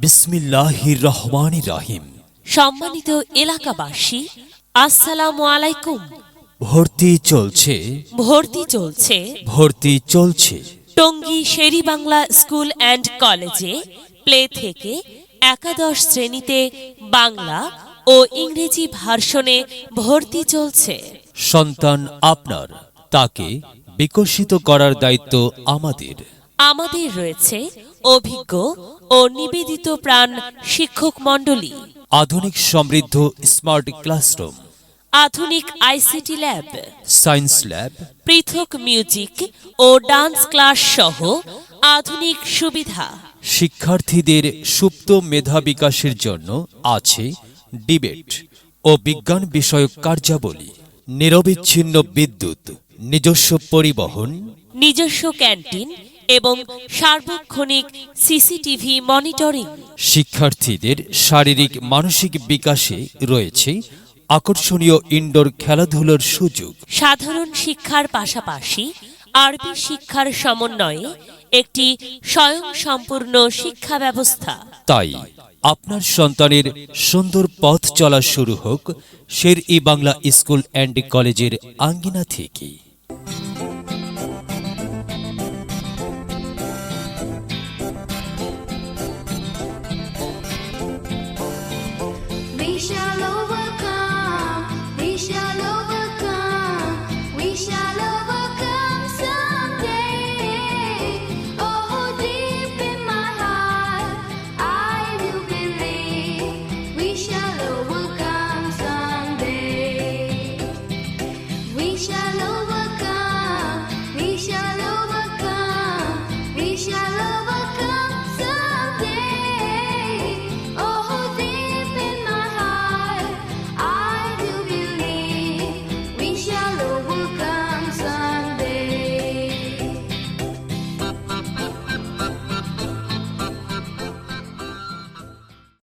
বিসমিল্লাহির রহমানির রহিম। সম্মানিত এলাকাবাসী, আসসালামু আলাইকুম। ভর্তি চলছে, ভর্তি চলছে ভর্তি চলছে। টঙ্গী শেরি বাংলা স্কুল অ্যান্ড কলেজে প্লে থেকে একাদশ শ্রেণীতে বাংলা ও ইংরেজি ভার্সনে ভর্তি চলছে। সন্তান আপনার, তাকে বিকশিত করার দায়িত্ব আমাদের। আমাদের রয়েছে অভিজ্ঞ ও নিবেদিত প্রাণ শিক্ষক মণ্ডলী, আধুনিক সমৃদ্ধ স্মার্ট ক্লাসরুম, আধুনিক আইসিটি ল্যাব, সায়েন্স ল্যাব, পৃথক মিউজিক ও ডান্স ক্লাস সহ আধুনিক সুবিধা। শিক্ষার্থীদের সুপ্ত মেধা বিকাশের জন্য আছে ডিবেট ও বিজ্ঞান বিষয়ক কার্যাবলী, নিরবিচ্ছিন্ন বিদ্যুৎ, নিজস্ব পরিবহন, নিজস্ব ক্যান্টিন এবং সার্বক্ষণিক সিসিটিভি মনিটরিং। শিক্ষার্থীদের শারীরিক মানসিক বিকাশে রয়েছে আকর্ষণীয় ইনডোর খেলাধুলার সুযোগ। সাধারণ শিক্ষার পাশাপাশি আরবি শিক্ষার সমন্বয়ে একটি স্বয়ংসম্পূর্ণ শিক্ষা ব্যবস্থা। তাই আপনার সন্তানের সুন্দর পথ চলা শুরু হোক শের-ই বাংলা স্কুল অ্যান্ড কলেজের আঙ্গিনা থেকে। We shall over